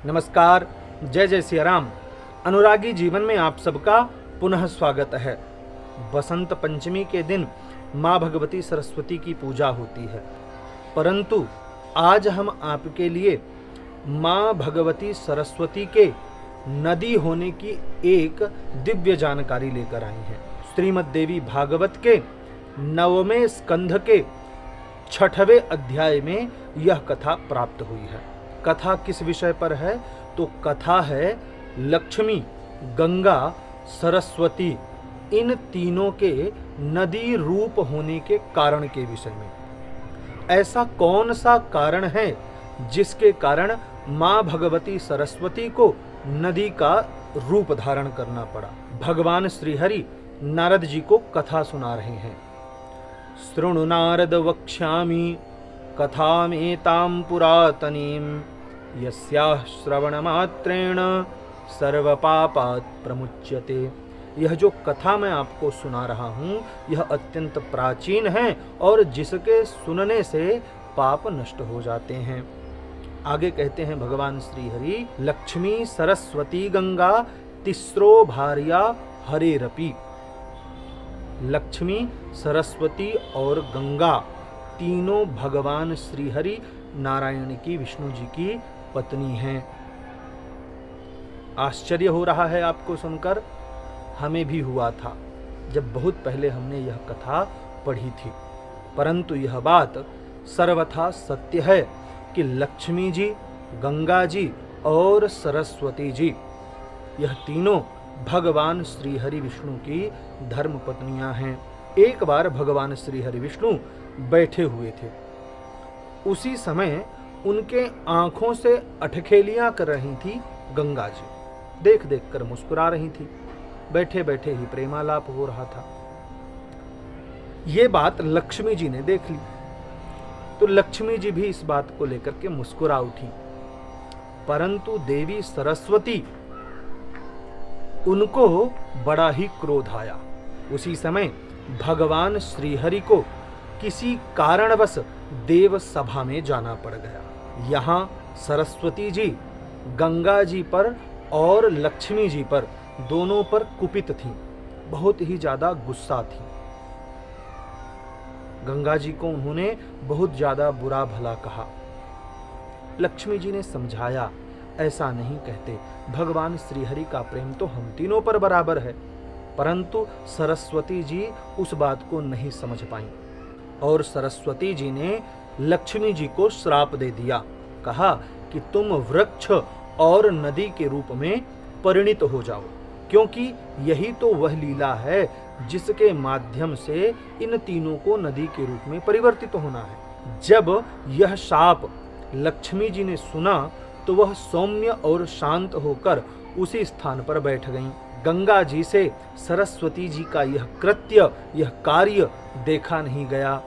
नमस्कार, जय जय सिया राम। अनुरागी जीवन में आप सबका पुनः स्वागत है। बसंत पंचमी के दिन माँ भगवती सरस्वती की पूजा होती है, परंतु आज हम आपके लिए माँ भगवती सरस्वती के नदी होने की एक दिव्य जानकारी लेकर आई हैं। श्रीमद् देवी भागवत के 9वें स्कंध के 6वें अध्याय में यह कथा प्राप्त हुई है। कथा किस विषय पर है? तो कथा है लक्ष्मी, गंगा, सरस्वती इन तीनों के नदी रूप होने के कारण के विषय में। ऐसा कौन सा कारण है जिसके कारण माँ भगवती सरस्वती को नदी का रूप धारण करना पड़ा? भगवान श्रीहरि नारद जी को कथा सुना रहे हैं। शृणु नारद वक्ष्यामि कथामेतां पुरातनीं यस्याः श्रवणमात्रेण सर्वपापात् प्रमुच्यते। यह जो कथा मैं आपको सुना रहा हूँ यह अत्यंत प्राचीन है और जिसके सुनने से पाप नष्ट हो जाते हैं। आगे कहते हैं भगवान श्री हरि, लक्ष्मी सरस्वती गंगा तिस्रो भार्या हरेरपि। लक्ष्मी, सरस्वती और गंगा तीनों भगवान श्री हरि नारायण की, विष्णु जी की पत्नी हैं। आश्चर्य हो रहा है आपको सुनकर, हमें भी हुआ था जब बहुत पहले हमने यह कथा पढ़ी थी, परंतु यह बात सर्वथा सत्य है कि लक्ष्मी जी, गंगा जी और सरस्वती जी यह तीनों भगवान श्री हरि विष्णु की धर्म पत्नियां हैं। एक बार भगवान श्री हरि विष्णु बैठे हुए थे, उसी समय उनके आंखों से अठखेलियां कर रही थी गंगा जी। देख देख कर मुस्कुरा रही थी, बैठे बैठे ही प्रेमालाप हो रहा था। ये बात लक्ष्मी जी ने देख ली तो लक्ष्मी जी भी इस बात को लेकर के मुस्कुरा उठी, परंतु देवी सरस्वती उनको बड़ा ही क्रोध आया। उसी समय भगवान श्रीहरि को किसी कारणवश देव सभा में जाना पड़ गया। यहाँ सरस्वती जी गंगा जी पर और लक्ष्मी जी पर दोनों पर कुपित थीं, बहुत ही ज्यादा गुस्सा थी। गंगा जी को उन्होंने बहुत ज्यादा बुरा भला कहा। लक्ष्मी जी ने समझाया, ऐसा नहीं कहते, भगवान श्रीहरि का प्रेम तो हम तीनों पर बराबर है। परंतु सरस्वती जी उस बात को नहीं समझ पाई और सरस्वती जी ने लक्ष्मी जी को श्राप दे दिया। कहा कि तुम वृक्ष और नदी के रूप में परिणित हो जाओ, क्योंकि यही तो वह लीला है जिसके माध्यम से इन तीनों को नदी के रूप में परिवर्तित होना है। जब यह शाप लक्ष्मी जी ने सुना तो वह सौम्य और शांत होकर उसी स्थान पर बैठ गईं। गंगा जी से सरस्वती जी का यह कृत्य, यह कार्य देखा नहीं गया,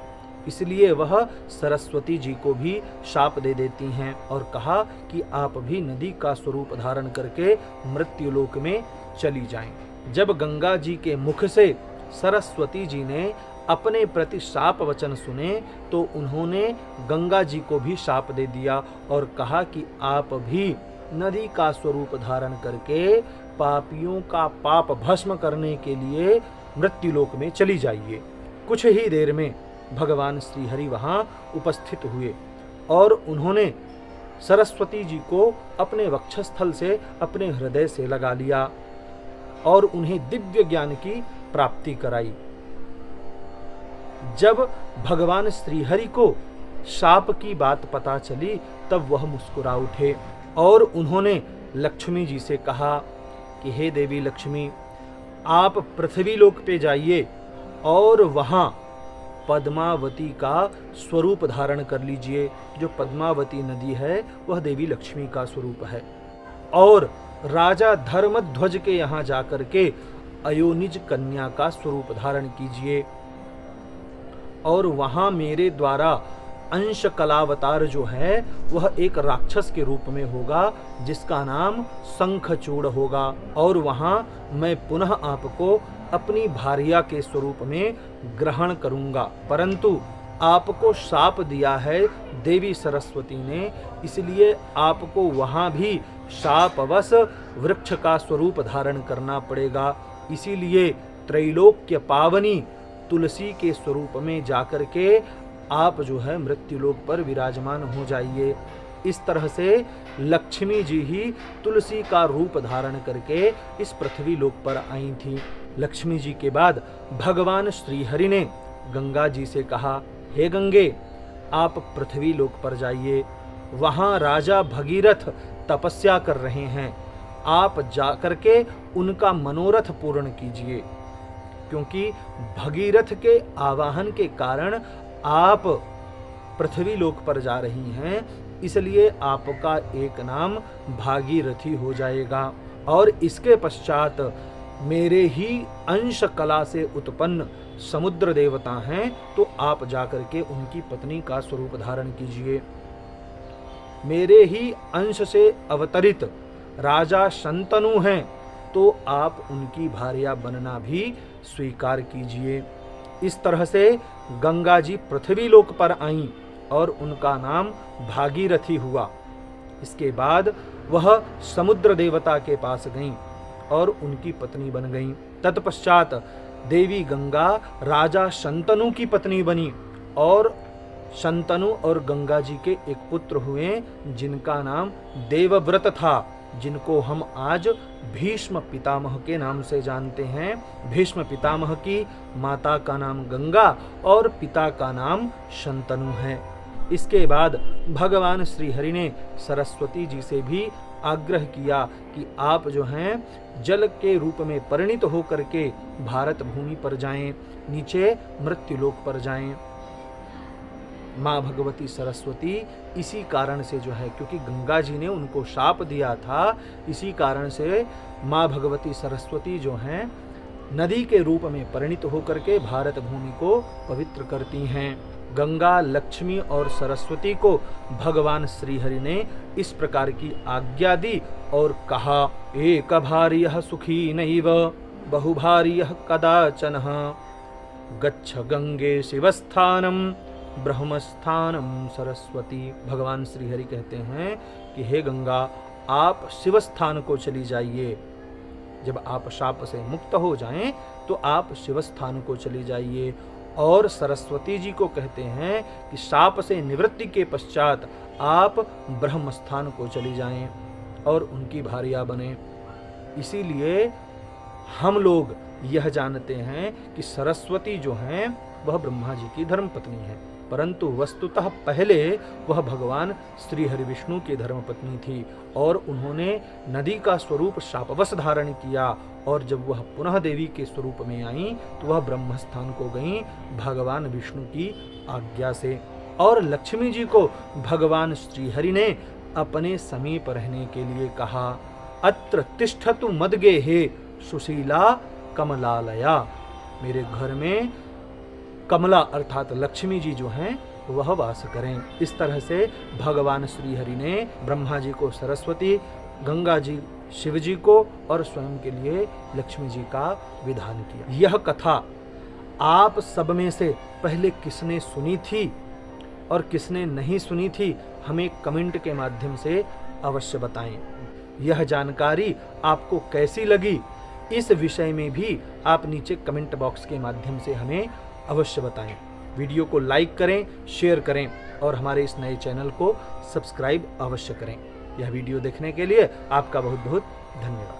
इसलिए वह सरस्वती जी को भी शाप दे देती हैं और कहा कि आप भी नदी का स्वरूप धारण करके मृत्युलोक में चली जाएं। जब गंगा जी के मुख से सरस्वती जी ने अपने प्रति शाप वचन सुने तो उन्होंने गंगा जी को भी शाप दे दिया और कहा कि आप भी नदी का स्वरूप धारण करके पापियों का पाप भस्म करने के लिए मृत्युलोक में चली जाइए। कुछ ही देर में भगवान श्रीहरि वहां उपस्थित हुए और उन्होंने सरस्वती जी को अपने वक्षस्थल से, अपने हृदय से लगा लिया और उन्हें दिव्य ज्ञान की प्राप्ति कराई। जब भगवान श्रीहरि को शाप की बात पता चली तब वह मुस्कुरा उठे और उन्होंने लक्ष्मी जी से कहा कि हे देवी लक्ष्मी, आप पृथ्वी लोक पे जाइए और वहां पद्मावती का स्वरूप धारण कर लीजिए। जो पद्मावती नदी है वह देवी लक्ष्मी का स्वरूप है। और राजा धर्मध्वज के यहाँ जाकर के अयोनिज कन्या का स्वरूप धारण कीजिए और वहां मेरे द्वारा अंश कलावतार जो है वह एक राक्षस के रूप में होगा जिसका नाम शंखचूड़ होगा और वहां मैं पुनः आपको अपनी भार्या के स्वरूप में ग्रहण करूंगा। परंतु आपको शाप दिया है देवी सरस्वती ने, इसलिए आपको वहाँ भी शापवश वृक्ष का स्वरूप धारण करना पड़ेगा। इसीलिए त्रैलोक्य पावनी तुलसी के स्वरूप में जाकर के आप जो है मृत्युलोक पर विराजमान हो जाइए। इस तरह से लक्ष्मी जी ही तुलसी का रूप धारण करके इस पृथ्वी लोक पर आई थी। लक्ष्मी जी के बाद भगवान श्री हरि ने गंगा जी से कहा, हे गंगे, आप पृथ्वी लोक पर जाइए, वहां राजा भगीरथ तपस्या कर रहे हैं, आप जाकर के उनका मनोरथ पूर्ण कीजिए। क्योंकि भगीरथ के आवाहन के कारण आप पृथ्वी लोक पर जा रही हैं, इसलिए आपका एक नाम भागीरथी हो जाएगा। और इसके पश्चात मेरे ही अंश कला से उत्पन्न समुद्र देवता हैं, तो आप जाकर के उनकी पत्नी का स्वरूप धारण कीजिए। मेरे ही अंश से अवतरित राजा शंतनु हैं, तो आप उनकी भार्या बनना भी स्वीकार कीजिए। इस तरह से गंगा जी पृथ्वी लोक पर आईं और उनका नाम भागीरथी हुआ। इसके बाद वह समुद्र देवता के पास गईं और उनकी पत्नी बन गईं। तत्पश्चात देवी गंगा राजा शंतनु की पत्नी बनी और शंतनु और गंगा जी के एक पुत्र हुए जिनका नाम देवव्रत था, जिनको हम आज भीष्म पितामह के नाम से जानते हैं। भीष्म पितामह की माता का नाम गंगा और पिता का नाम शंतनु है। इसके बाद भगवान श्री हरि ने सरस्वती जी से भी आग्रह किया कि आप जो हैं जल के रूप में परिणित होकर के भारत भूमि पर जाएं, नीचे मृत्युलोक पर जाएं। माँ भगवती सरस्वती इसी कारण से जो है, क्योंकि गंगा जी ने उनको शाप दिया था, इसी कारण से माँ भगवती सरस्वती जो हैं नदी के रूप में परिणित होकर के भारत भूमि को पवित्र करती हैं। गंगा, लक्ष्मी और सरस्वती को भगवान श्रीहरि ने इस प्रकार की आज्ञा दी और कहा, एक भार्यः सुखी नैव बहुभार्यः कदाचन गच्छ गंगे शिवस्थानम ब्रह्मस्थानम सरस्वती। भगवान श्रीहरि कहते हैं कि हे गंगा, आप शिवस्थान को चली जाइए। जब आप शाप से मुक्त हो जाएं तो आप शिवस्थान को चली जाइए। और सरस्वती जी को कहते हैं कि शाप से निवृत्ति के पश्चात आप ब्रह्मस्थान को चली जाएं और उनकी भार्या बने। इसीलिए हम लोग यह जानते हैं कि सरस्वती जो हैं वह ब्रह्मा जी की धर्मपत्नी है, परंतु वस्तुतः पहले वह भगवान श्री हरि विष्णु की धर्मपत्नी थी और उन्होंने नदी का स्वरूप शापवश धारण किया। और जब वह पुनः देवी के स्वरूप में आई तो वह ब्रह्मस्थान को गईं भगवान विष्णु की आज्ञा से। और लक्ष्मी जी को भगवान श्रीहरि ने अपने समीप रहने के लिए कहा, अत्र तिष्ठतु मदगे हे सुशीला कमलालया। मेरे घर में कमला अर्थात लक्ष्मी जी जो हैं वह वास करें। इस तरह से भगवान श्रीहरि ने ब्रह्मा जी को सरस्वती, गंगा जी शिव जी को और स्वयं के लिए लक्ष्मी जी का विधान किया। यह कथा आप सब में से पहले किसने सुनी थी और किसने नहीं सुनी थी, हमें कमेंट के माध्यम से अवश्य बताएं। यह जानकारी आपको कैसी लगी, इस विषय में भी आप नीचे कमेंट बॉक्स के माध्यम से हमें अवश्य बताएं। वीडियो को लाइक करें, शेयर करें और हमारे इस नए चैनल को सब्सक्राइब अवश्य करें। यह वीडियो देखने के लिए आपका बहुत बहुत धन्यवाद।